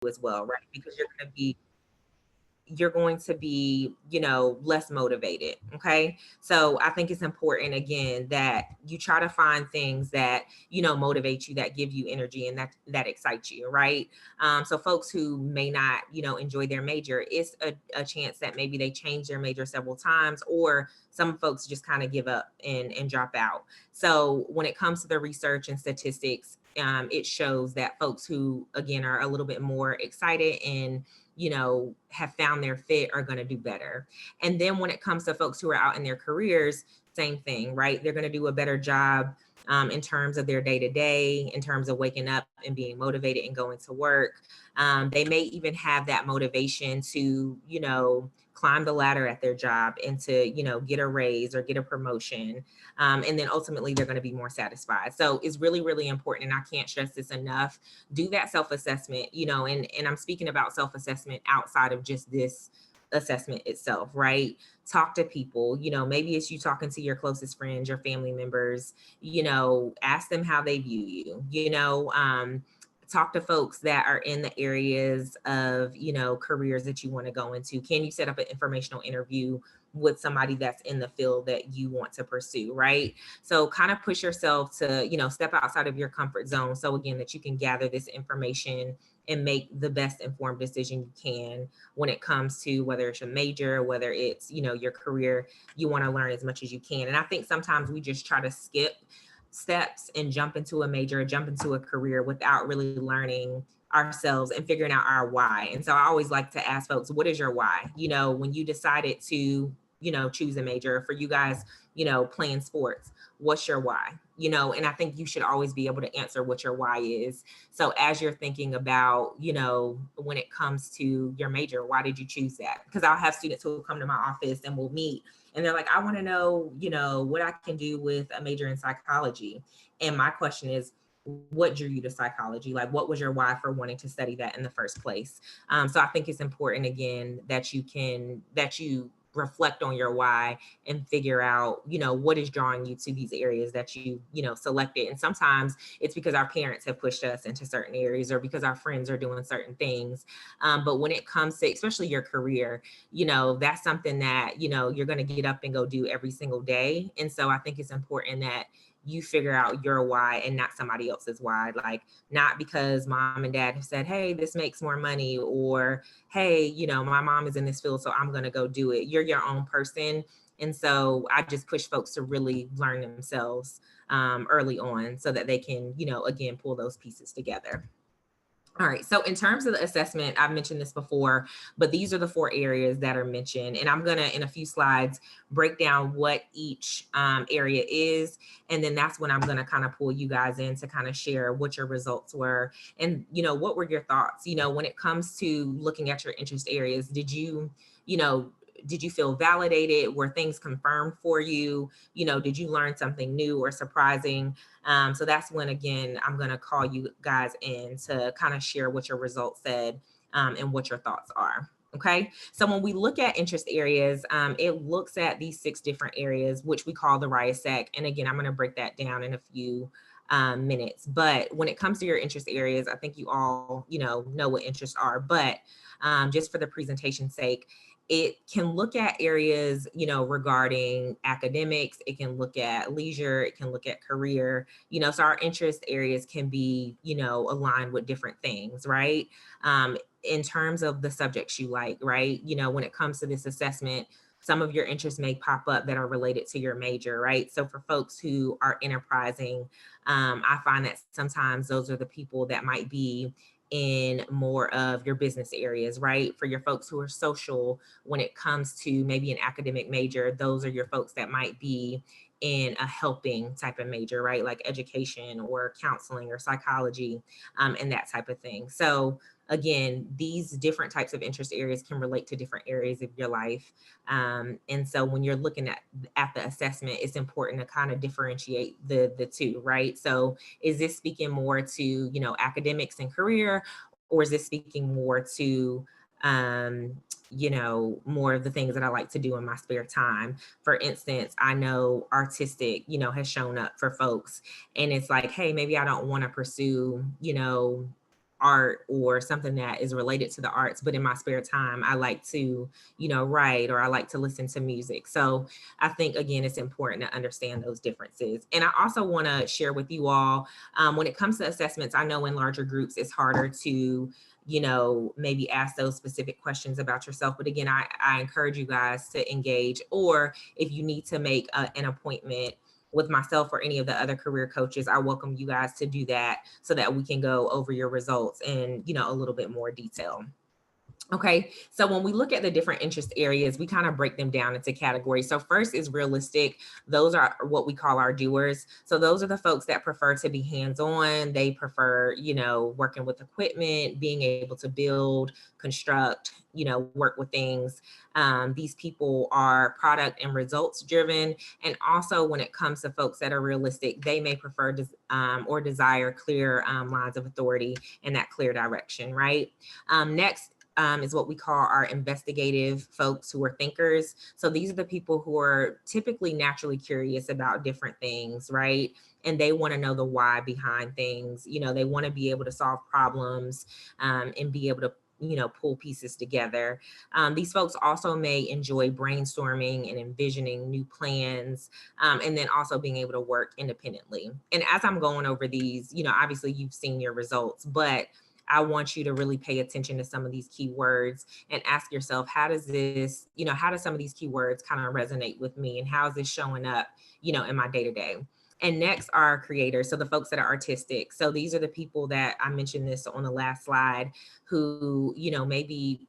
as well, right? Because you're going to be, less motivated. Okay. So I think it's important again that you try to find things that, motivate you, that give you energy and that excites you. Right. So folks who may not, enjoy their major, it's a chance that maybe they change their major several times, or some folks just kind of give up and drop out. So when it comes to the research and statistics, it shows that folks who, again, are a little bit more excited and have found their fit are going to do better. And then when it comes to folks who are out in their careers, same thing, right? They're going to do a better job in terms of their day to day, in terms of waking up and being motivated and going to work. They may even have that motivation to, climb the ladder at their job and to, get a raise or get a promotion. And then ultimately they're going to be more satisfied. So it's really, really important. And I can't stress this enough. Do that self-assessment, and I'm speaking about self-assessment outside of just this assessment itself, right? Talk to people, maybe it's you talking to your closest friends, your family members, ask them how they view you, talk to folks that are in the areas of, careers that you want to go into. Can you set up an informational interview with somebody that's in the field that you want to pursue, right? So kind of push yourself to, step outside of your comfort zone. So again, that you can gather this information and make the best informed decision you can when it comes to whether it's your major, whether it's, your career. You want to learn as much as you can. And I think sometimes we just try to skip steps and jump into a major, jump into a career without really learning ourselves and figuring out our why. And so I always like to ask folks, what is your why? When you decided to, choose a major, for you guys, playing sports, what's your why? And I think you should always be able to answer what your why is. So as you're thinking about, when it comes to your major, why did you choose that? Because I'll have students who will come to my office and we'll meet and they're like, I want to know, what I can do with a major in psychology. And my question is, what drew you to psychology? Like, what was your why for wanting to study that in the first place? So I think it's important, again, that you reflect on your why and figure out, what is drawing you to these areas that you selected. And sometimes it's because our parents have pushed us into certain areas or because our friends are doing certain things. But when it comes to, especially your career, that's something that, you're going to get up and go do every single day. And so I think it's important that you figure out your why and not somebody else's why. Like, not because mom and dad have said, hey, this makes more money, or hey, my mom is in this field, so I'm going to go do it. You're your own person. And so I just push folks to really learn themselves early on so that they can, again, pull those pieces together. All right. So in terms of the assessment, I've mentioned this before, but these are the 4 areas that are mentioned. And I'm going to, in a few slides, break down what each area is. And then that's when I'm going to kind of pull you guys in to kind of share what your results were. And, what were your thoughts, when it comes to looking at your interest areas? You know, did you feel validated? Were things confirmed for you? Did you learn something new or surprising? So that's when, again, I'm going to call you guys in to kind of share what your results said and what your thoughts are. Okay. So when we look at interest areas, it looks at these 6 different areas, which we call the RIASEC. And again, I'm going to break that down in a few minutes. But when it comes to your interest areas, I think you all, know what interests are. But just for the presentation's sake, it can look at areas, regarding academics. It can look at leisure. It can look at career, so our interest areas can be, aligned with different things, right? In terms of the subjects you like, right? When it comes to this assessment, some of your interests may pop up that are related to your major, right? So for folks who are enterprising, I find that sometimes those are the people that might be in more of your business areas, right? For your folks who are social, when it comes to maybe an academic major, those are your folks that might be in a helping type of major, right? Like education or counseling or psychology, and that type of thing. So again, these different types of interest areas can relate to different areas of your life. And so when you're looking at the assessment, it's important to kind of differentiate the two, right? So is this speaking more to, academics and career, or is this speaking more to, more of the things that I like to do in my spare time? For instance, I know artistic, has shown up for folks, and it's like, hey, maybe I don't want to pursue, art or something that is related to the arts, but in my spare time, I like to, write, or I like to listen to music. So I think, again, it's important to understand those differences. And I also want to share with you all, when it comes to assessments, I know in larger groups, it's harder to, maybe ask those specific questions about yourself. But again, I encourage you guys to engage, or if you need to make an appointment with myself or any of the other career coaches, I welcome you guys to do that so that we can go over your results in, a little bit more detail. Okay, so when we look at the different interest areas, we kind of break them down into categories. So first is realistic. Those are what we call our doers. So those are the folks that prefer to be hands-on. They prefer, working with equipment, being able to build, construct, work with things. These people are product and results driven. And also when it comes to folks that are realistic, they may prefer or desire clear lines of authority and that clear direction, right? Next, is what we call our investigative folks, who are thinkers. So these are the people who are typically naturally curious about different things, right? And they want to know the why behind things. They want to be able to solve problems, and be able to pull pieces together. These folks also may enjoy brainstorming and envisioning new plans, and then also being able to work independently. And as I'm going over these, obviously you've seen your results, but I want you to really pay attention to some of these keywords and ask yourself, how does how does some of these keywords kind of resonate with me, and how is this showing up, in my day-to-day? And next are creators. So the folks that are artistic. So these are the people that I mentioned this on the last slide, who, maybe,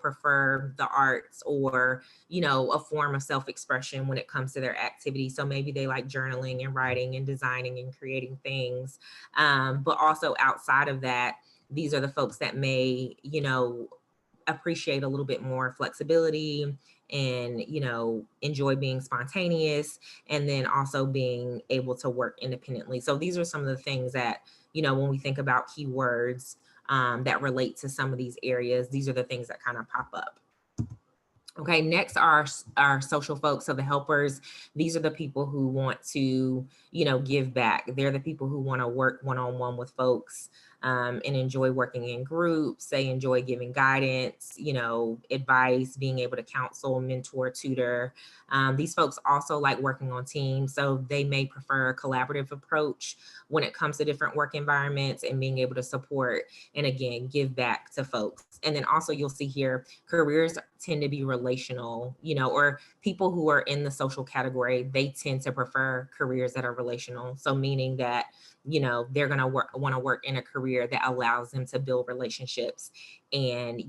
prefer the arts, or, a form of self-expression when it comes to their activity. So maybe they like journaling and writing and designing and creating things. But also outside of that, these are the folks that may, appreciate a little bit more flexibility and, enjoy being spontaneous, and then also being able to work independently. So these are some of the things that, when we think about keywords that relate to some of these areas, these are the things that kind of pop up. Okay, next are our social folks. So the helpers, these are the people who want to, give back. They're the people who want to work one-on-one with folks, and enjoy working in groups. They enjoy giving guidance, advice, being able to counsel, mentor, tutor. These folks also like working on teams. So they may prefer a collaborative approach when it comes to different work environments, and being able to support and, again, give back to folks. And then also you'll see here, careers tend to be relational, or people who are in the social category, they tend to prefer careers that are relational. So meaning that, they're going to want to work in a career that allows them to build relationships and,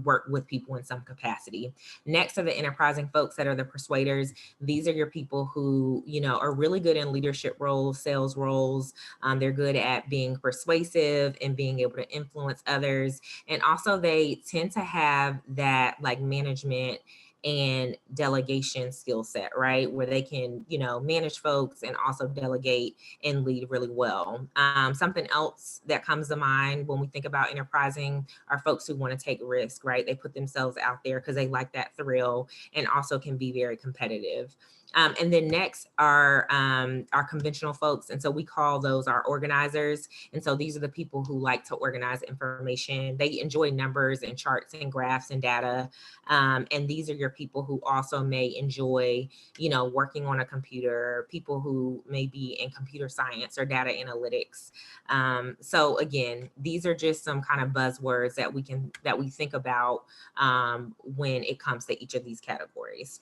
work with people in some capacity. Next are the enterprising folks that are the persuaders. These are your people who, are really good in leadership roles, sales roles. They're good at being persuasive and being able to influence others. And also they tend to have that like management and delegation skill set, right? Where they can, manage folks and also delegate and lead really well. Something else that comes to mind when we think about enterprising are folks who want to take risk, right? They put themselves out there because they like that thrill, and also can be very competitive. And then next are our conventional folks. And so we call those our organizers. And so these are the people who like to organize information. They enjoy numbers and charts and graphs and data. And these are your people who also may enjoy, working on a computer, people who may be in computer science or data analytics. So again, these are just some kind of buzzwords that we think about when it comes to each of these categories.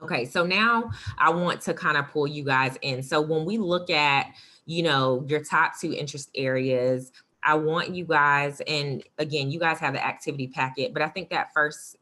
Okay, so now I want to kind of pull you guys in. So when we look at, your top 2 interest areas, I want you guys, and again, you guys have the activity packet, but I think that first,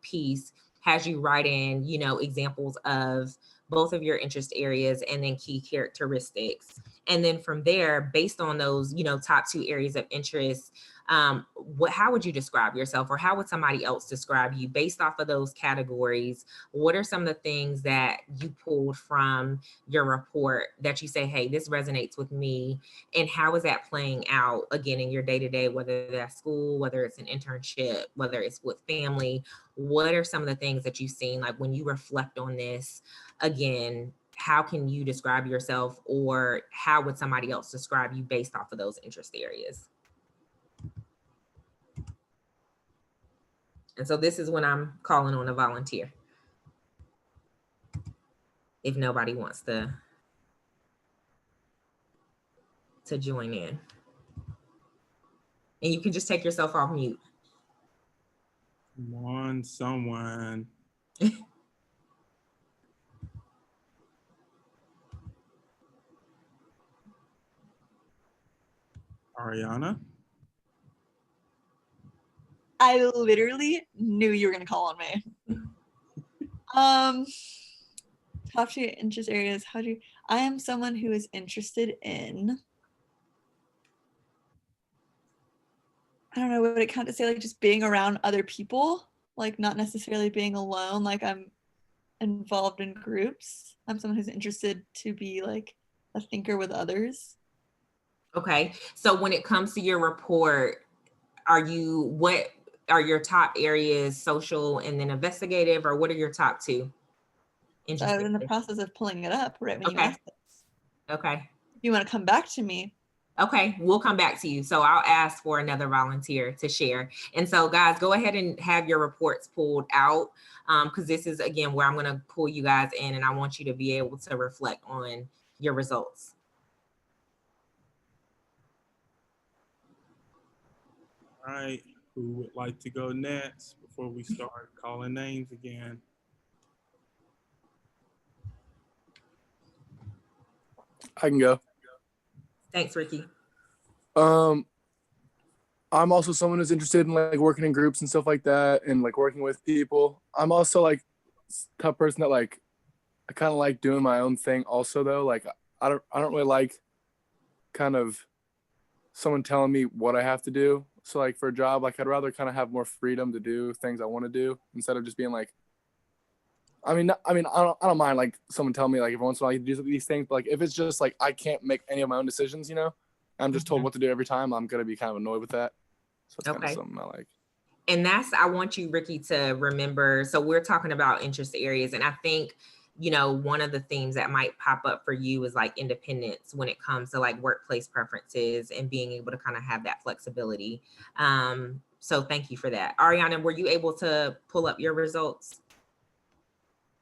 piece has you write in, examples of both of your interest areas and then key characteristics. And then from there, based on those, top 2 areas of interest, how would you describe yourself, or how would somebody else describe you based off of those categories? What are some of the things that you pulled from your report that you say, hey, this resonates with me? And how is that playing out, again, in your day-to-day, whether that's school, whether it's an internship, whether it's with family? What are some of the things that you've seen, like when you reflect on this, again, how can you describe yourself, or how would somebody else describe you based off of those interest areas? And so this is when I'm calling on a volunteer, if nobody wants to join in. And you can just take yourself off mute. Come on, someone. Ariana? I literally knew you were gonna call on me. Top 2 interest areas. I am someone who is interested in, I don't know what it count to say, like just being around other people, like not necessarily being alone, like I'm involved in groups. I'm someone who's interested to be like a thinker with others. Okay. So when it comes to your report, what are your top areas, social and then investigative, or what are your top 2? So I was in the process of pulling it up right when you asked this. Okay. If you want to come back to me. Okay, we'll come back to you. So I'll ask for another volunteer to share. And so guys, go ahead and have your reports pulled out, because this is, again, where I'm going to pull you guys in, and I want you to be able to reflect on your results. All right, who would like to go next before we start calling names again? I can go. Thanks, Ricky. I'm also someone who's interested in like working in groups and stuff like that, and like working with people. I'm also like a type of person that like I kind of like doing my own thing also though. Like I don't really like kind of someone telling me what I have to do. So like for a job, like I'd rather kind of have more freedom to do things I want to do instead of just being like, I don't mind like someone telling me like every once in a while you do these things, but like if it's just like I can't make any of my own decisions, you know, I'm just told what to do every time, I'm gonna be kind of annoyed with that. So it's kind of something I like. And I want you, Ricky, to remember. So we're talking about interest areas, and I think, one of the themes that might pop up for you is like independence when it comes to like workplace preferences and being able to kind of have that flexibility. So thank you for that. Ariana, were you able to pull up your results?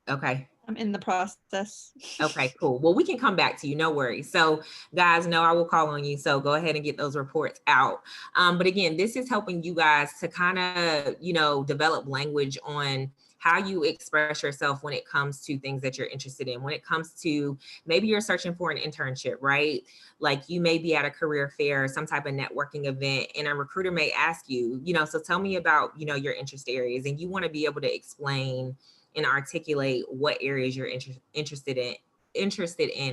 Okay. I'm in the process. Okay, cool. Well, we can come back to you. No worries. So guys, know I will call on you. So go ahead and get those reports out. But again, this is helping you guys to kind of, develop language on how you express yourself when it comes to things that you're interested in. When it comes to maybe you're searching for an internship, right? Like you may be at a career fair, some type of networking event, and a recruiter may ask you, so tell me about, your interest areas, and you want to be able to explain and articulate what areas you're interested in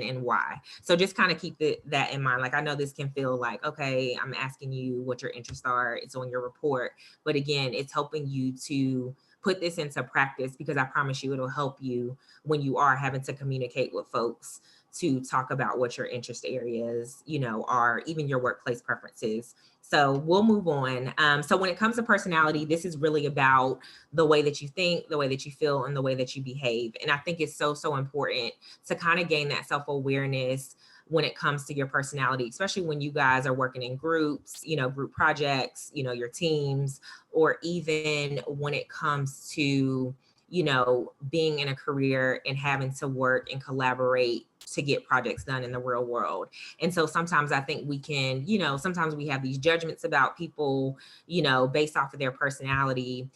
and why. So just kind of keep that in mind. Like, I know this can feel like, okay, I'm asking you what your interests are. It's on your report. But again, it's helping you to put this into practice, because I promise you it'll help you when you are having to communicate with folks to talk about what your interest areas, are, even your workplace preferences. So we'll move on. So when it comes to personality, this is really about the way that you think, the way that you feel, and the way that you behave. And I think it's so, so important to kind of gain that self-awareness when it comes to your personality, especially when you guys are working in groups, group projects, your teams, or even when it comes to, being in a career and having to work and collaborate to get projects done in the real world. And so sometimes I think we can, sometimes we have these judgments about people, based off of their personality,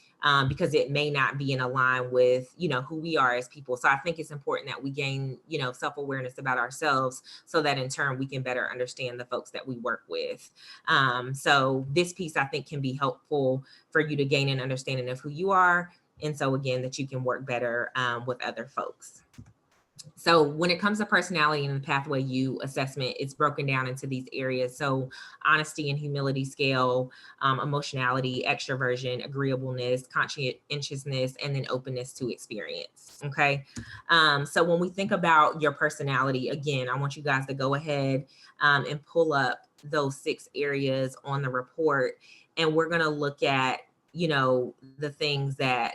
because it may not be in line with, who we are as people. So I think it's important that we gain, self-awareness about ourselves, so that in turn we can better understand the folks that we work with. So this piece, I think, can be helpful for you to gain an understanding of who you are. And so again, that you can work better with other folks. So when it comes to personality and the Pathway U assessment, it's broken down into these areas. So honesty and humility scale, emotionality, extroversion, agreeableness, conscientiousness, and then openness to experience. Okay. So when we think about your personality, again, I want you guys to go ahead and pull up those 6 areas on the report. And we're going to look at, the things that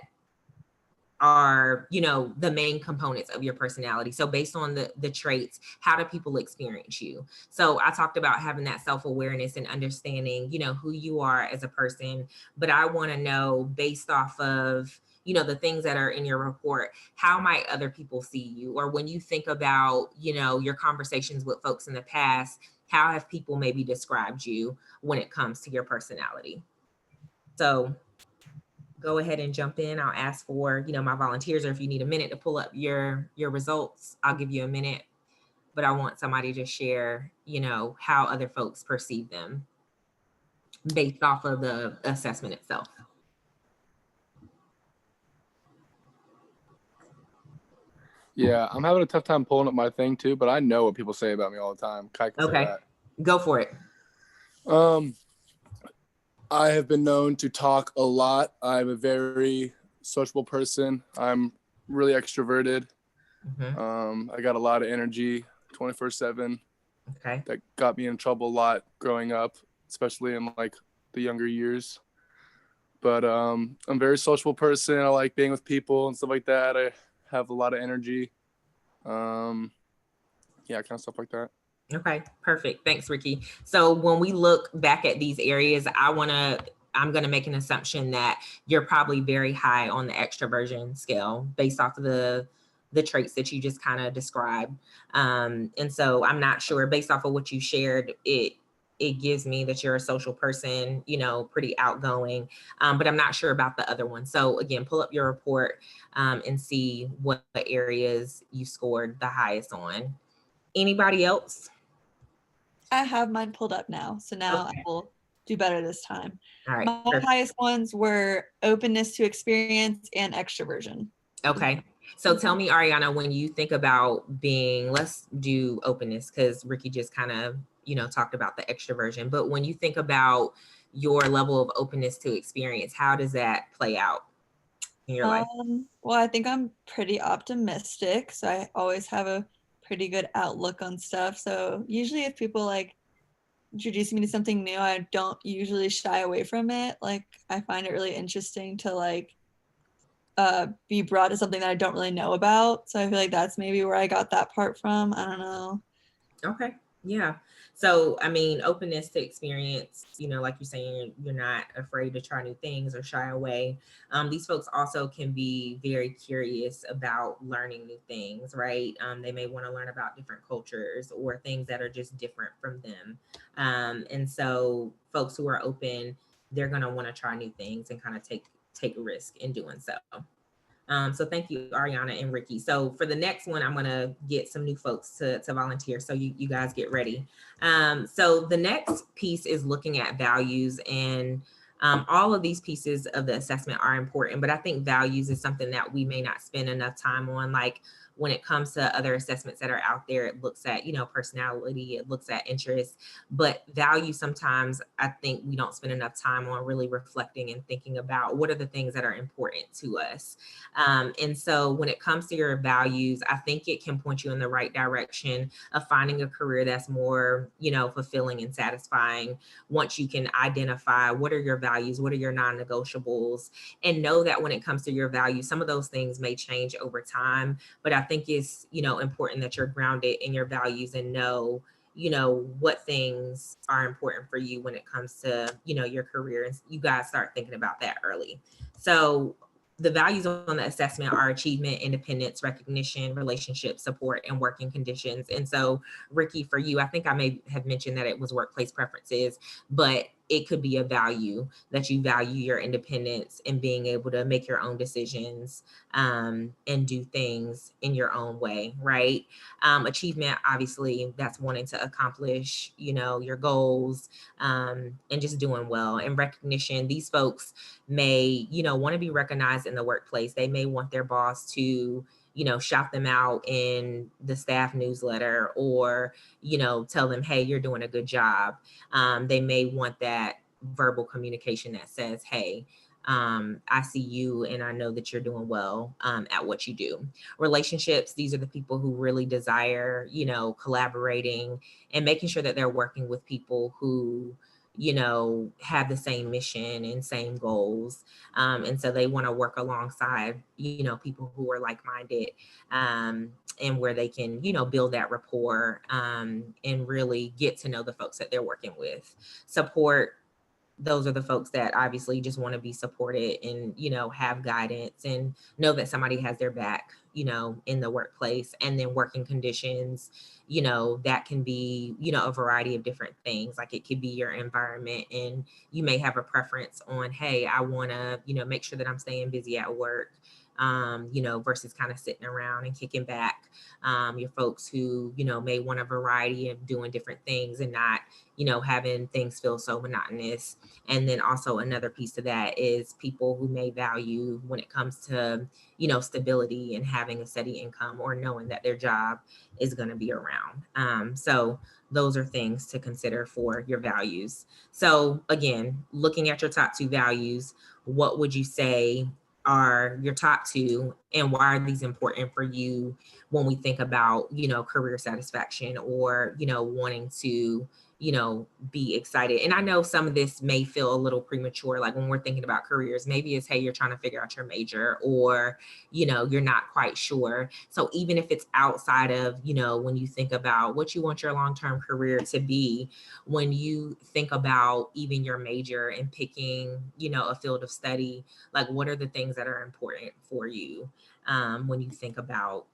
are, you know, the main components of your personality. So based on the traits, how do people experience you? So I talked about having that self-awareness and understanding, you know, who you are as a person, but I want to know, based off of, you know, the things that are in your report, how might other people see you? Or when you think about, you know, your conversations with folks in the past, how have people maybe described you when it comes to your personality? So go ahead and jump in. I'll ask for, you know, my volunteers, or if you need a minute to pull up your results, I'll give you a minute. But I want somebody to share, you know, how other folks perceive them based off of the assessment itself. Yeah, I'm having a tough time pulling up my thing too, but I know what people say about me all the time. Kai can say Okay, that. go for it. I have been known to talk a lot. I'm a very sociable person. I'm really extroverted. I got a lot of energy 24/7. Okay. That got me in trouble a lot growing up, especially in like the younger years. But I'm a very sociable person. I like being with people and stuff like that. I have a lot of energy. Yeah, kind of stuff like that. Okay, perfect. Thanks, Ricky. So when we look back at these areas, I'm going to make an assumption that you're probably very high on the extroversion scale based off of the traits that you just kind of described. And so I'm not sure, based off of what you shared, it gives me that you're a social person, you know, pretty outgoing, but I'm not sure about the other one. So again, pull up your report and see what areas you scored the highest on. Anybody else? I have mine pulled up now, so now Okay. I will do better this time. All right. My Perfect. highest ones were openness to experience and extroversion. Okay. So tell me, Ariana, when you think about being, let's do openness, because Ricky just kind of, you know, talked about the extroversion, but when you think about your level of openness to experience, how does that play out in your life? Well, I think I'm pretty optimistic, so I always have a pretty good outlook on stuff. So usually if people like introduce me to something new, I don't usually shy away from it. Like I find it really interesting to like be brought to something that I don't really know about. So I feel like that's maybe where I got that part from. I don't know. Okay. Yeah. So, I mean, openness to experience, you know, like you're saying, you're not afraid to try new things or shy away. These folks also can be very curious about learning new things, right? They may want to learn about different cultures or things that are just different from them. And so folks who are open, they're going to want to try new things and kind of take a risk in doing so. So thank you, Ariana and Ricky. So for the next one, I'm going to get some new folks to volunteer. So you guys get ready. So the next piece is looking at values, and all of these pieces of the assessment are important, but I think values is something that we may not spend enough time on. Like when it comes to other assessments that are out there, it looks at, you know, personality, it looks at interests, but value sometimes I think we don't spend enough time on really reflecting and thinking about what are the things that are important to us. And so when it comes to your values, I think it can point you in the right direction of finding a career that's more, you know, fulfilling and satisfying once you can identify what are your values, what are your non-negotiables, and know that when it comes to your values, some of those things may change over time, but I think it's, you know, important that you're grounded in your values and know, you know, what things are important for you when it comes to, you know, your career, and you guys start thinking about that early. So the values on the assessment are achievement, independence, recognition, relationship, support, and working conditions. And so, Ricky, for you, I think I may have mentioned that it was workplace preferences, but it could be a value that you value your independence and being able to make your own decisions and do things in your own way, right? Achievement, obviously, that's wanting to accomplish, you know, your goals and just doing well. And recognition, these folks may, you know, want to be recognized in the workplace. They may want their boss to, you know, shout them out in the staff newsletter or, you know, tell them, hey, you're doing a good job. They may want that verbal communication that says, hey, I see you and I know that you're doing well at what you do. Relationships, these are the people who really desire, you know, collaborating and making sure that they're working with people who, have the same mission and same goals. And so they want to work alongside, people who are like-minded, and where they can, build that rapport, and really get to know the folks that they're working with. Support, those are the folks that obviously just want to be supported and, have guidance and know that somebody has their back, in the workplace. And then working conditions, that can be, a variety of different things. Like it could be your environment, and you may have a preference on, hey, I want to, make sure that I'm staying busy at work, versus kind of sitting around and kicking back. Your folks who, may want a variety of doing different things and not, having things feel so monotonous. And then also another piece to that is people who may value, when it comes to, stability and having a steady income, or knowing that their job is going to be around. So those are things to consider for your values. So again, looking at your top 2 values, what would you say are your top 2, and why are these important for you when we think about, career satisfaction, or, wanting to, be excited? And I know some of this may feel a little premature, like when we're thinking about careers, maybe it's, hey, you're trying to figure out your major, or, you're not quite sure. So even if it's outside of, when you think about what you want your long-term career to be, when you think about even your major and picking, a field of study, like what are the things that are important for you, when you think about,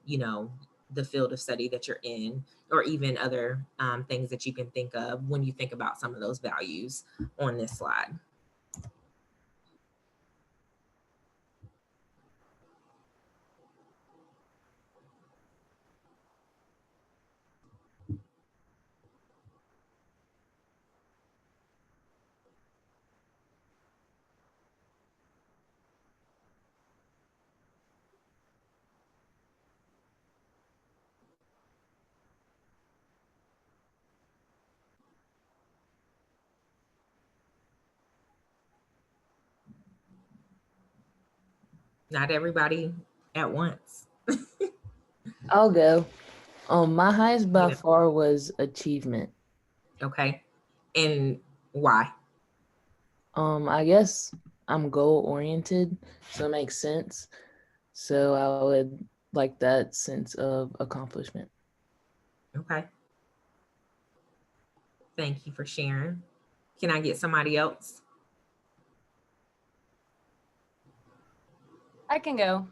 the field of study that you're in, or even other things that you can think of when you think about some of those values on this slide. Not everybody at once. I'll go. My highest by far was achievement. Okay. And why? I guess I'm goal oriented, so it makes sense. So I would like that sense of accomplishment. Okay. Thank you for sharing. Can I get somebody else? I can go.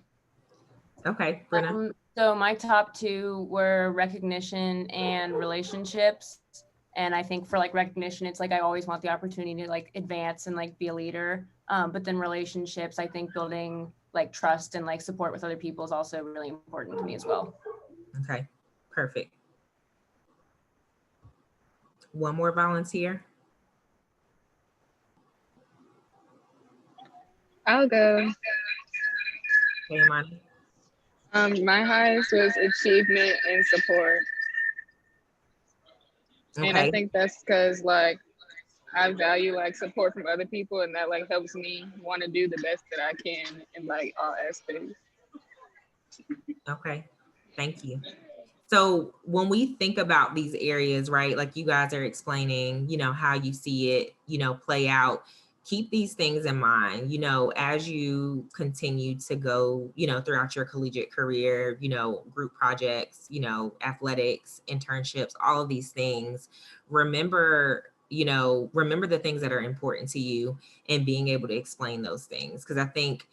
Okay, Brenna. So my top 2 were recognition and relationships. And I think for like recognition, it's like I always want the opportunity to like advance and like be a leader. But then relationships, I think building like trust and like support with other people is also really important to me as well. Okay, perfect. One more volunteer. I'll go. Hey, Amani. My highest was achievement and support. Okay. And I think that's because like I value like support from other people, and that like helps me want to do the best that I can in like all aspects. Okay, thank you. So when we think about these areas, right, like you guys are explaining, how you see it, play out, keep these things in mind, as you continue to go, throughout your collegiate career, group projects, athletics, internships, all of these things. Remember the things that are important to you, and being able to explain those things. Because I think,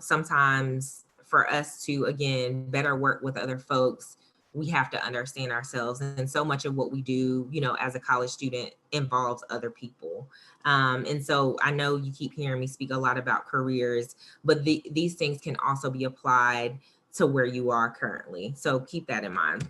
sometimes for us to, again, better work with other folks, we have to understand ourselves. And so much of what we do, as a college student involves other people. And so I know you keep hearing me speak a lot about careers, but these things can also be applied to where you are currently. So keep that in mind.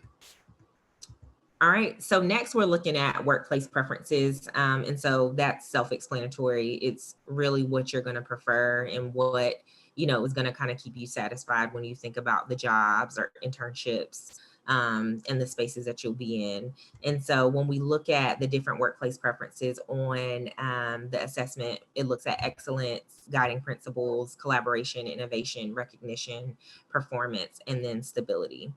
All right, so next we're looking at workplace preferences. And so that's self-explanatory. It's really what you're going to prefer and what, is going to kind of keep you satisfied when you think about the jobs or internships, and the spaces that you'll be in. And so when we look at the different workplace preferences on the assessment, it looks at excellence, guiding principles, collaboration, innovation, recognition, performance, and then stability.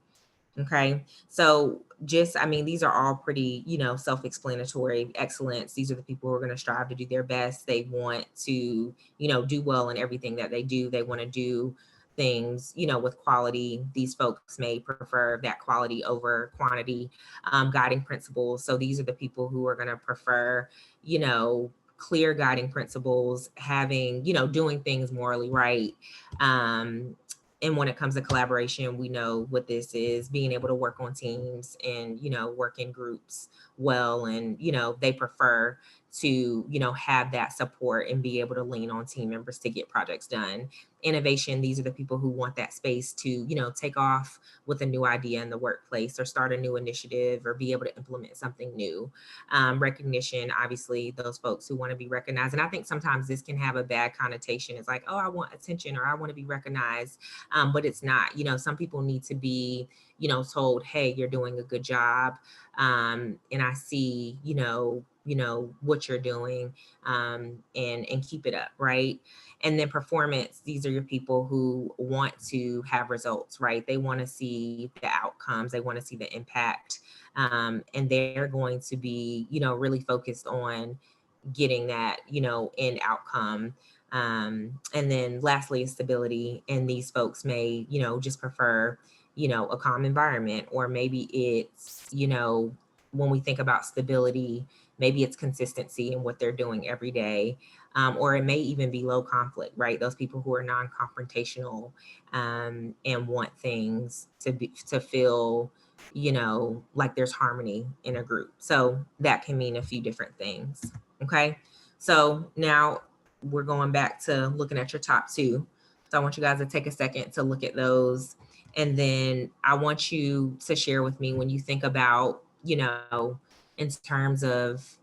Okay. So just, I mean, these are all pretty, self-explanatory. Excellence. These are the people who are going to strive to do their best. They want to, do well in everything that they do. They want to do things, with quality. These folks may prefer that quality over quantity. Guiding principles. So these are the people who are going to prefer, clear guiding principles, having, doing things morally right. And when it comes to collaboration, we know what this is, being able to work on teams and, work in groups well. And, they prefer to, have that support and be able to lean on team members to get projects done. Innovation, these are the people who want that space to, take off with a new idea in the workplace or start a new initiative or be able to implement something new. Recognition, obviously, those folks who want to be recognized. And I think sometimes this can have a bad connotation. It's like, oh, I want attention or I want to be recognized. But it's not. Some people need to be, told, hey, you're doing a good job. And I see, what you're doing, and keep it up, right? And then performance, these are your people who want to have results, right? They want to see the outcomes, they want to see the impact. And they're going to be, really focused on getting that, end outcome. And then lastly is stability. And these folks may, just prefer, a calm environment, or maybe it's, when we think about stability, maybe it's consistency in what they're doing every day. Or it may even be low conflict, right? Those people who are non-confrontational, and want things to feel, like there's harmony in a group. So that can mean a few different things. Okay. So now we're going back to looking at your top two. So I want you guys to take a second to look at those. And then I want you to share with me when you think about, in terms of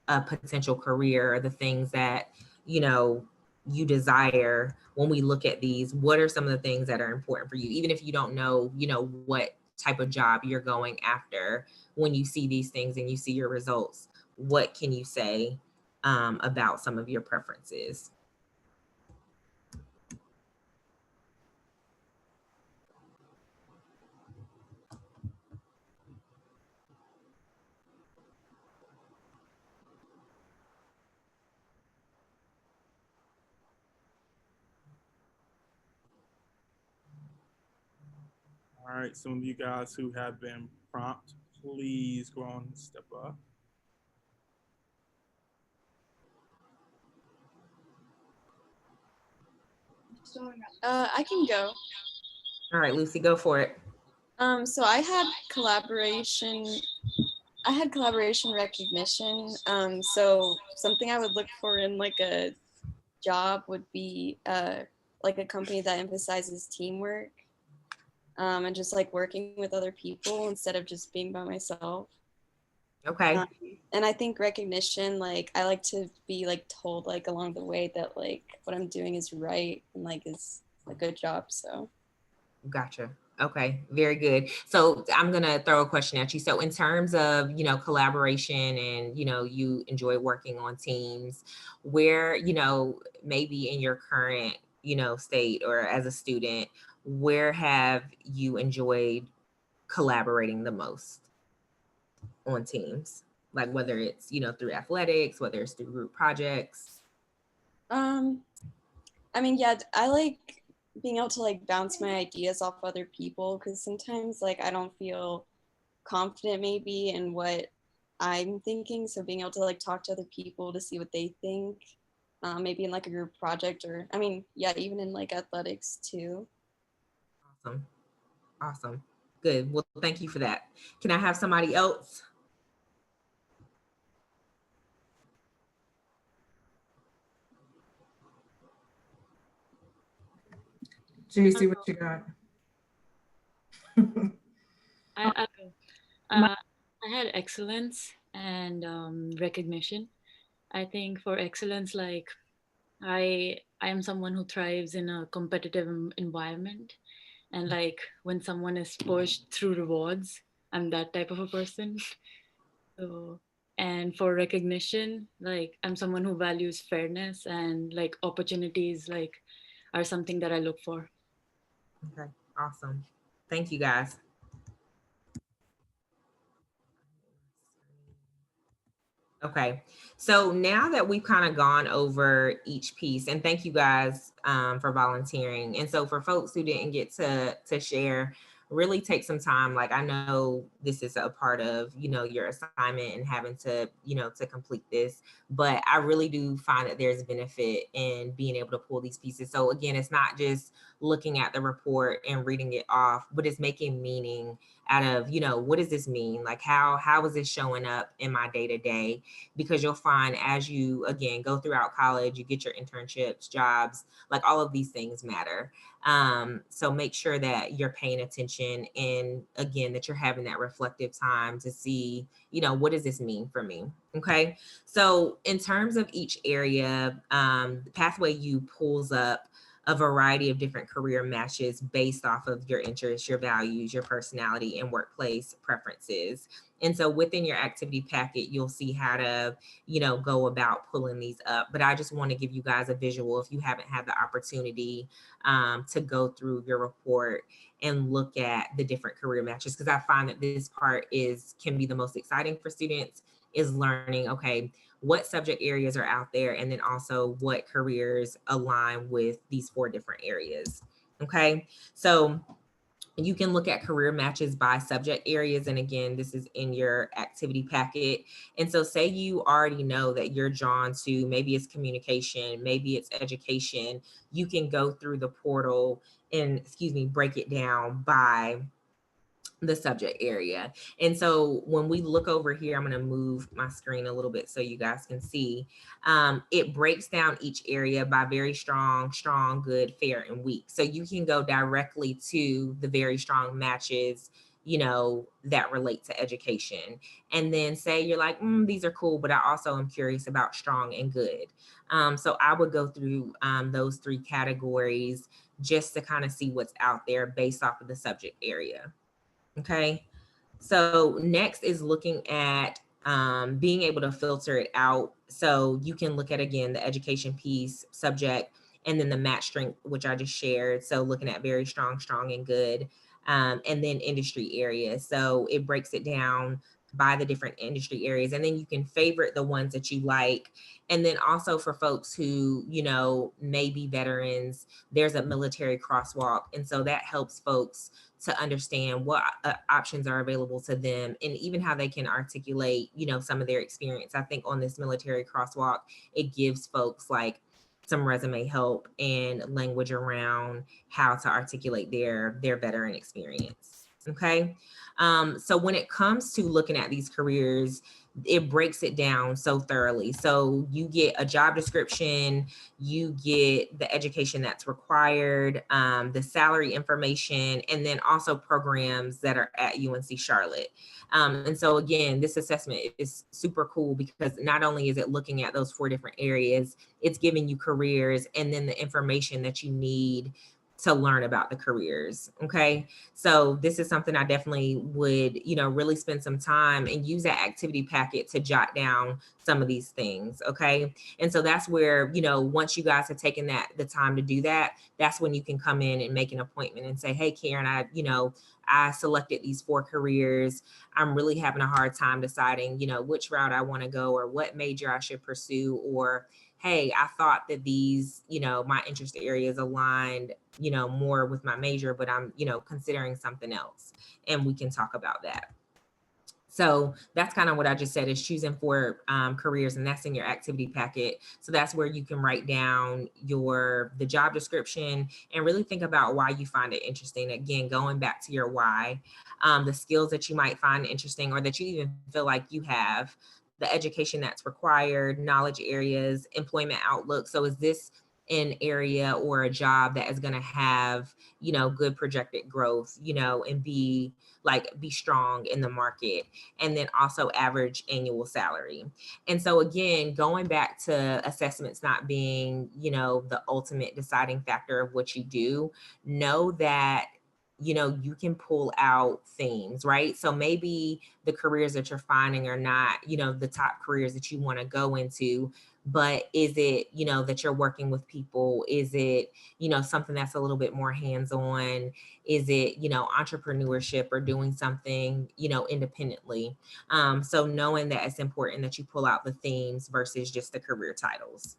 a potential career, or the things that, you desire. When we look at these, what are some of the things that are important for you? Even if you don't know, what type of job you're going after, when you see these things and you see your results, what can you say about some of your preferences? All right, some of you guys who have been prompt, please go on and step up. I can go. All right, Lucy, go for it. So I had collaboration recognition. So something I would look for in like a job would be like a company that emphasizes teamwork, and just like working with other people instead of just being by myself. Okay. And I think recognition, like I like to be like told like along the way that like what I'm doing is right and like is a good job. So Gotcha. Okay, very good. So I'm gonna throw a question at you. So in terms of, collaboration and, you enjoy working on teams, where, maybe in your current, state or as a student, where have you enjoyed collaborating the most on teams? Like whether it's, through athletics, whether it's through group projects. I mean, yeah, I like being able to like bounce my ideas off other people because sometimes like I don't feel confident maybe in what I'm thinking. So being able to like talk to other people to see what they think, maybe in like a group project or I mean, yeah, even in like athletics too. Awesome. Awesome. Good. Well, thank you for that. Can I have somebody else? JC, what you got? I'll go. I had excellence and recognition. I think for excellence, like I am someone who thrives in a competitive environment, and like when someone is pushed through rewards, I'm that type of a person. So, and for recognition, like I'm someone who values fairness and like opportunities, like are something that I look for. Okay. Awesome. Thank you guys. Okay, so now that we've kind of gone over each piece, and thank you guys for volunteering. And so for folks who didn't get to share, really take some time. Like, I know this is a part of, you know, your assignment and having to, you know, to complete this, but I really do find that there's benefit in being able to pull these pieces. So again, it's not just looking at the report and reading it off, but it's making meaning out of, you know, what does this mean? Like, how is this showing up in my day to day? Because you'll find as you again go throughout college, you get your internships, jobs, like all of these things matter. So make sure that you're paying attention, and again that you're having that reflective time to see, you know, what does this mean for me? Okay, so in terms of each area, the Pathway U pulls up a variety of different career matches based off of your interests, your values, your personality, and workplace preferences. And so within your activity packet, you'll see how to, you know, go about pulling these up. But I just want to give you guys a visual if you haven't had the opportunity to go through your report and look at the different career matches, because I find that this part can be the most exciting for students, is learning, okay, what subject areas are out there, and then also what careers align with these 4 different areas. Okay, so you can look at career matches by subject areas. And again, this is in your activity packet. And so say you already know that you're drawn to, maybe it's communication, maybe it's education, you can go through the portal and, break it down by the subject area. And so when we look over here, I'm going to move my screen a little bit so you guys can see. It breaks down each area by very strong, good, fair, and weak. So you can go directly to the very strong matches, you know, that relate to education. And then say you're like, these are cool, but I also am curious about strong and good. So I would go through those 3 categories just to kind of see what's out there based off of the subject area. Okay, so next is looking at being able to filter it out. So you can look at, again, the education piece, subject, and then the match strength, which I just shared. So looking at very strong, and good, and then industry areas. So it breaks it down by the different industry areas, and then you can favorite the ones that you like. And then also for folks who, you know, may be veterans, there's a military crosswalk, and so that helps folks to understand what options are available to them, and even how they can articulate, you know, some of their experience. I think on this military crosswalk, it gives folks like some resume help and language around how to articulate their veteran experience. Okay, so when it comes to looking at these careers, it breaks it down so thoroughly. So you get a job description, you get the education that's required, the salary information, and then also programs that are at UNC Charlotte. And so again, this assessment is super cool because not only is it looking at those 4 different areas, it's giving you careers and then the information that you need to learn about the careers. Okay, so this is something I definitely would, you know, really spend some time and use that activity packet to jot down some of these things. Okay, and so that's where, you know, once you guys have taken the time to do that, that's when you can come in and make an appointment and say, hey, Karen, I selected these 4 careers. I'm really having a hard time deciding, you know, which route I want to go or what major I should pursue, or hey, I thought that these, you know, my interest areas aligned, you know, more with my major, but I'm, you know, considering something else. And we can talk about that. So that's kind of what I just said, is choosing 4 careers, and that's in your activity packet. So that's where you can write down the job description and really think about why you find it interesting. Again, going back to your why, the skills that you might find interesting or that you even feel like you have, the education that's required, knowledge areas, employment outlook. So is this an area or a job that is going to have, you know, good projected growth, you know, and be strong in the market, and then also average annual salary. And so again, going back to assessments not being, you know, the ultimate deciding factor of what you do, know that, you know, you can pull out themes, right? So maybe the careers that you're finding are not, you know, the top careers that you want to go into, but is it, you know, that you're working with people? Is it, you know, something that's a little bit more hands-on? Is it, you know, entrepreneurship or doing something, you know, independently? So knowing that it's important that you pull out the themes versus just the career titles.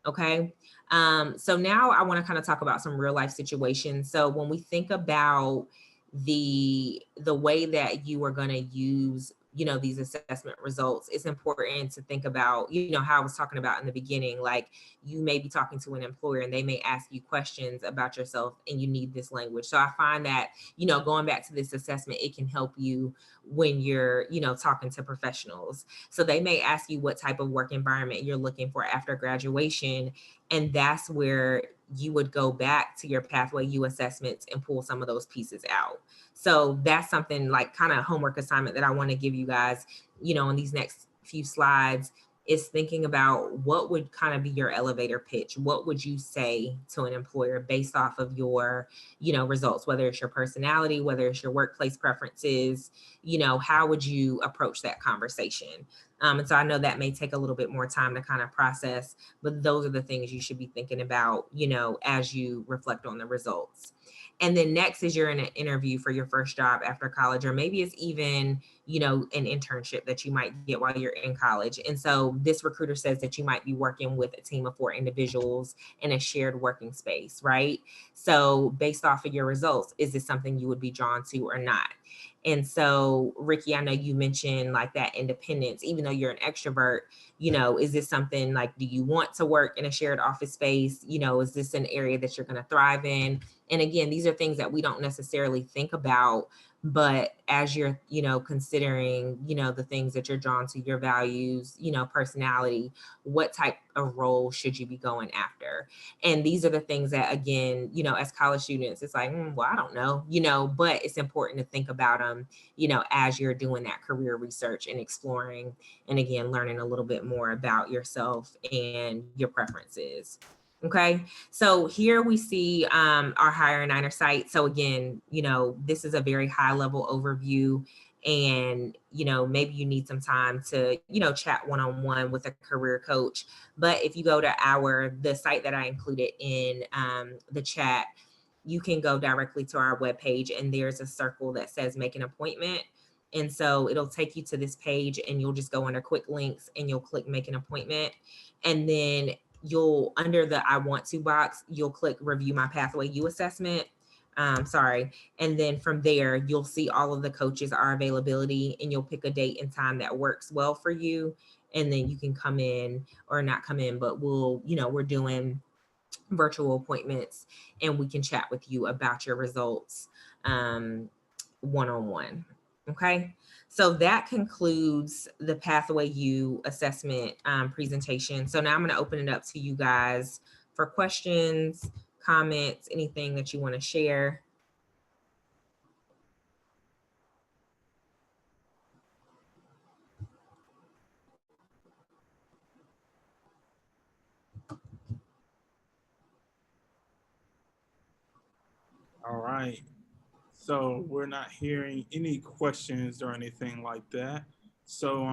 Okay. So now I want to kind of talk about some real life situations. So when we think about the way that you are going to use, you know, these assessment results, it's important to think about, you know, how I was talking about in the beginning, like you may be talking to an employer and they may ask you questions about yourself and you need this language. So I find that, you know, going back to this assessment, it can help you when you're, you know, talking to professionals. So they may ask you what type of work environment you're looking for after graduation. And that's where you would go back to your Pathway U assessments and pull some of those pieces out. So that's something like kind of homework assignment that I want to give you guys, you know, in these next few slides, is thinking about what would kind of be your elevator pitch. What would you say to an employer based off of your, you know, results, whether it's your personality, whether it's your workplace preferences, you know, how would you approach that conversation? And so I know that may take a little bit more time to kind of process, but those are the things you should be thinking about, you know, as you reflect on the results. And then next is you're in an interview for your first job after college, or maybe it's even, you know, an internship that you might get while you're in college. And so this recruiter says that you might be working with a team of 4 individuals in a shared working space, right? So based off of your results, is this something you would be drawn to or not? And so, Ricky, I know you mentioned like that independence, even though you're an extrovert, you know, is this something like, do you want to work in a shared office space? You know, is this an area that you're going to thrive in? And again, these are things that we don't necessarily think about, but as you're, you know, considering, you know, the things that you're drawn to, your values, you know, personality, what type of role should you be going after? And these are the things that, again, you know, as college students, it's like, well, I don't know, you know, but it's important to think about them, you know, as you're doing that career research and exploring, and again, learning a little bit more about yourself and your preferences. Okay, so here we see our Hire Niner site. So again, you know, this is a very high level overview, and, you know, maybe you need some time to, you know, chat one-on-one with a career coach. But if you go to the site that I included in the chat, you can go directly to our webpage, and there's a circle that says make an appointment. And so it'll take you to this page, and you'll just go under quick links and you'll click make an appointment. And then you'll, under the I want to box, you'll click review my Pathway U assessment. And then from there, you'll see all of the coaches, our availability, and you'll pick a date and time that works well for you. And then you can come in, or not come in, but we'll, you know, we're doing virtual appointments and we can chat with you about your results one-on-one. Okay. So that concludes the Pathway U assessment presentation. So now I'm going to open it up to you guys for questions, comments, anything that you want to share. All right. So we're not hearing any questions or anything like that. So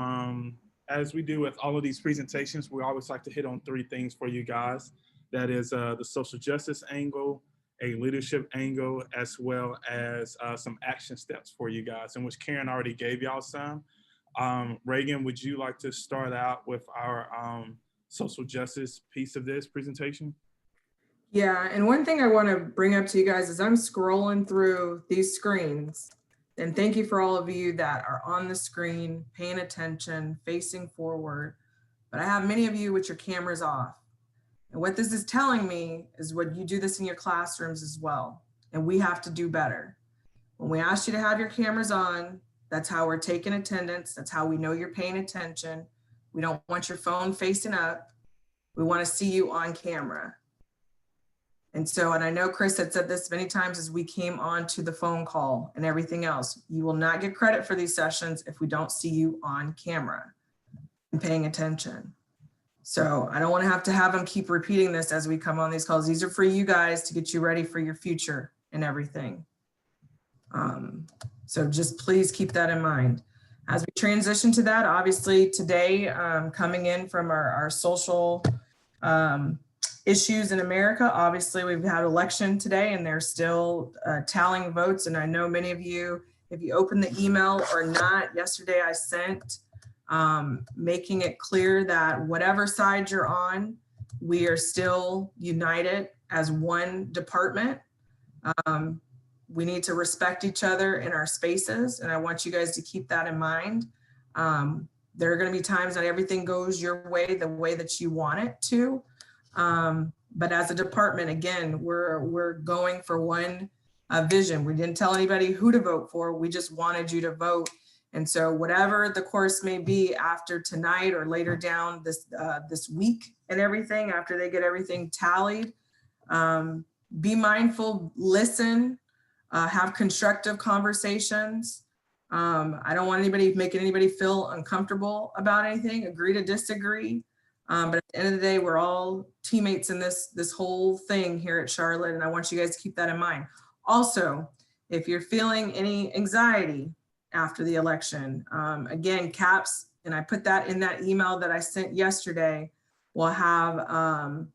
as we do with all of these presentations, we always like to hit on 3 things for you guys. That is the social justice angle, a leadership angle, as well as some action steps for you guys, in which Karen already gave y'all some. Reagan, would you like to start out with our social justice piece of this presentation? Yeah, and one thing I want to bring up to you guys is I'm scrolling through these screens, and thank you for all of you that are on the screen, paying attention, facing forward. But I have many of you with your cameras off. And what this is telling me is what you do this in your classrooms as well. And we have to do better. When we ask you to have your cameras on, that's how we're taking attendance. That's how we know you're paying attention. We don't want your phone facing up. We want to see you on camera. And so, and I know Chris had said this many times as we came on to the phone call and everything else, you will not get credit for these sessions if we don't see you on camera and paying attention. So I don't want to have them keep repeating this as we come on these calls. These are for you guys to get you ready for your future and everything. So just please keep that in mind. As we transition to that, obviously today, coming in from our social issues in America, obviously we've had election today and they're still tallying votes. And I know many of you, if you open the email or not, yesterday I sent making it clear that whatever side you're on, we are still united as one department. We need to respect each other in our spaces, and I want you guys to keep that in mind. There are going to be times that everything goes your way, the way that you want it to. But as a department, again, we're going for one vision. We didn't tell anybody who to vote for. We just wanted you to vote. And so whatever the course may be after tonight or later down this week and everything, after they get everything tallied, be mindful, listen, have constructive conversations. I don't want anybody making anybody feel uncomfortable about anything, agree to disagree. But at the end of the day, we're all teammates in this whole thing here at Charlotte, and I want you guys to keep that in mind. Also, if you're feeling any anxiety after the election, again, CAPS, and I put that in that email that I sent yesterday, will have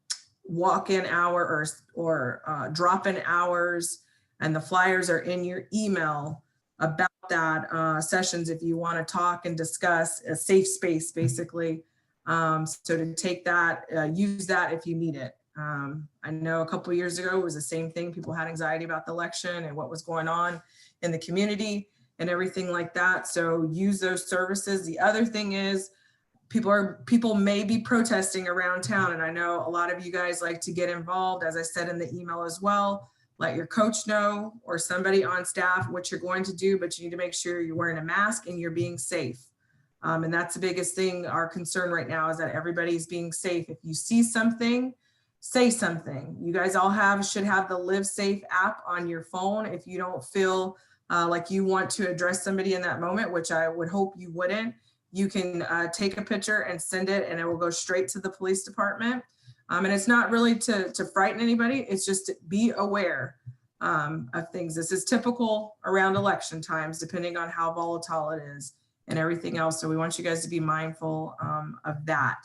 walk-in hour or drop-in hours, and the flyers are in your email about that sessions if you want to talk and discuss a safe space, basically. So to take that, use that if you need it. I know a couple of years ago it was the same thing. People had anxiety about the election and what was going on in the community and everything like that. So use those services. The other thing is people may be protesting around town, and I know a lot of you guys like to get involved, as I said in the email as well. Let your coach know or somebody on staff what you're going to do, but you need to make sure you're wearing a mask and you're being safe. And that's the biggest thing. Our concern right now is that everybody's being safe. If you see something, say something. You guys all should have the Live Safe app on your phone. If you don't feel like you want to address somebody in that moment, which I would hope you wouldn't, you can take a picture and send it, and it will go straight to the police department. And it's not really to frighten anybody. It's just to be aware of things. This is typical around election times, depending on how volatile it is and everything else. So we want you guys to be mindful of that.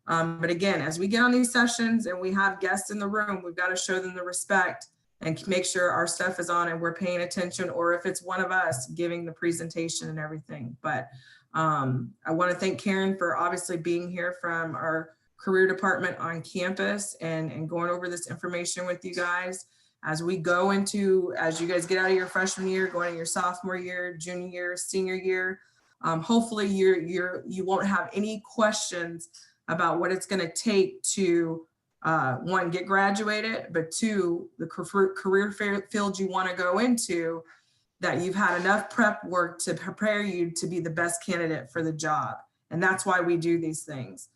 But again, as we get on these sessions and we have guests in the room, we've got to show them the respect and make sure our stuff is on and we're paying attention, or if it's one of us giving the presentation and everything. But I want to thank Karen for obviously being here from our career department on campus and going over this information with you guys. As we go into, as you guys get out of your freshman year, going into your sophomore year, junior year, senior year, hopefully you won't have any questions about what it's going to take to one, get graduated, but two, the career field you want to go into, that you've had enough prep work to prepare you to be the best candidate for the job. And that's why we do these things.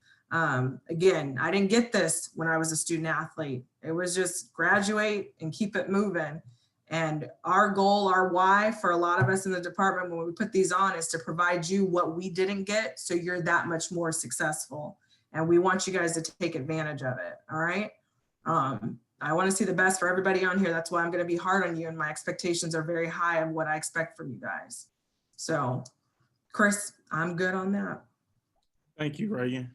Again, I didn't get this when I was a student athlete. It was just graduate and keep it moving. And our goal, our why for a lot of us in the department when we put these on is to provide you what we didn't get, so you're that much more successful. And we want you guys to take advantage of it, all right? I want to see the best for everybody on here. That's why I'm going to be hard on you, and my expectations are very high of what I expect from you guys. So, Chris, I'm good on that. Thank you, Reagan.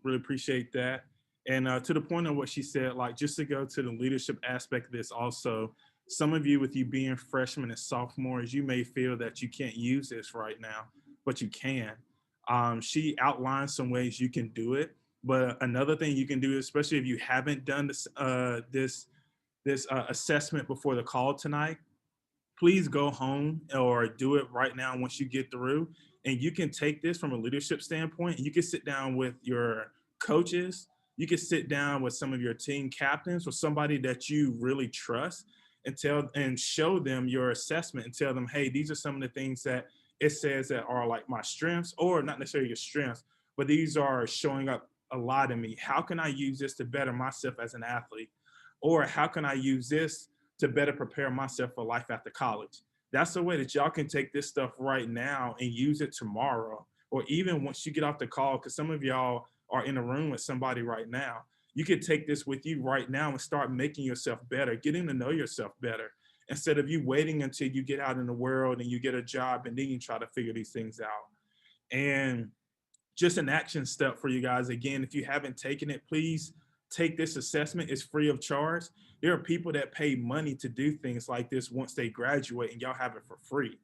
Really appreciate that. And to the point of what she said, like just to go to the leadership aspect of this also, some of you with you being freshmen and sophomores, you may feel that you can't use this right now, but you can. She outlined some ways you can do it. But another thing you can do, especially if you haven't done this assessment before the call tonight, please go home or do it right now once you get through. And you can take this from a leadership standpoint. You can sit down with your coaches. You can sit down with some of your team captains or somebody that you really trust and show them your assessment and tell them, hey, these are some of the things that it says that are like my strengths, or not necessarily your strengths, but these are showing up a lot in me. How can I use this to better myself as an athlete? Or how can I use this to better prepare myself for life after college? That's the way that y'all can take this stuff right now and use it tomorrow, or even once you get off the call, because some of y'all are in a room with somebody right now. You could take this with you right now and start making yourself better, getting to know yourself better. instead of you waiting until you get out in the world and you get a job and then you try to figure these things out. And just an action step for you guys. Again, if you haven't taken it, please take this assessment. It's free of charge. There are people that pay money to do things like this once they graduate, and y'all have it for free.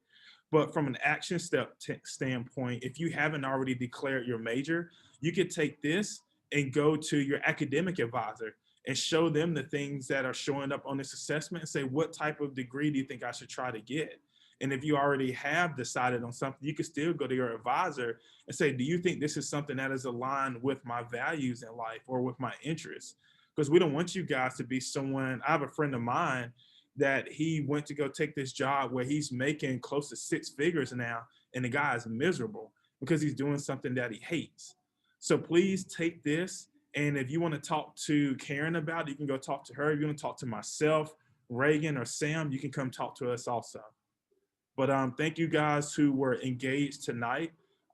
But from an action step standpoint, if you haven't already declared your major, you could take this and go to your academic advisor and show them the things that are showing up on this assessment and say, what type of degree do you think I should try to get? And if you already have decided on something, you can still go to your advisor and say, do you think this is something that is aligned with my values in life or with my interests? Because we don't want you guys to be someone. I have a friend of mine that he went to go take this job where he's making close to 6 figures now, and the guy is miserable because he's doing something that he hates. So please take this. And if you want to talk to Karen about it, you can go talk to her. If you want to talk to myself, Reagan, or Sam, you can come talk to us also. But thank you guys who were engaged tonight.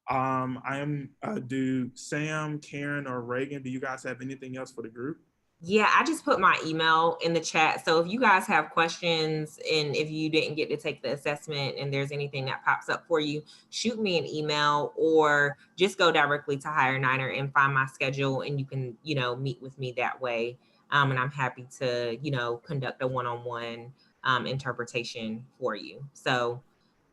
Do Sam, Karen, or Reagan, do you guys have anything else for the group? Yeah, I just put my email in the chat. So if you guys have questions and if you didn't get to take the assessment and there's anything that pops up for you, shoot me an email or just go directly to Hire Niner and find my schedule, and you can, meet with me that way. And I'm happy to, conduct a one-on-one interpretation for you. So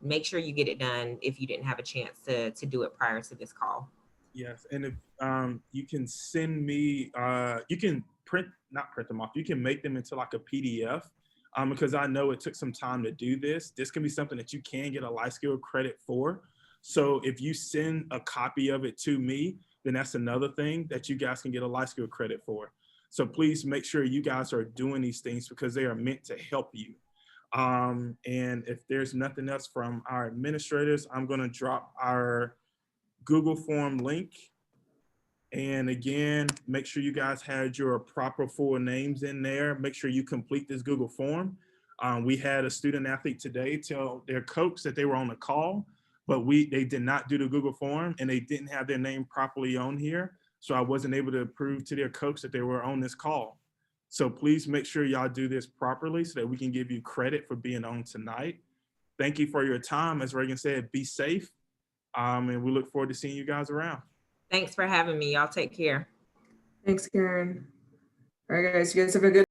make sure you get it done if you didn't have a chance to do it prior to this call. Yes, and if you can send me, you can not print them off, you can make them into like a PDF, because I know it took some time to do this. This can be something that you can get a life skill credit for. So if you send a copy of it to me, then that's another thing that you guys can get a life skill credit for. So please make sure you guys are doing these things because they are meant to help you. And if there's nothing else from our administrators, I'm going to drop our Google form link. And again, make sure you guys had your proper full names in there. Make sure you complete this Google form. We had a student athlete today tell their coach that they were on the call, but they did not do the Google form and they didn't have their name properly on here. So I wasn't able to prove to their coach that they were on this call. So please make sure y'all do this properly so that we can give you credit for being on tonight. Thank you for your time. As Reagan said, be safe. And we look forward to seeing you guys around. Thanks for having me. Y'all take care. Thanks, Karen. All right, guys, you guys have a good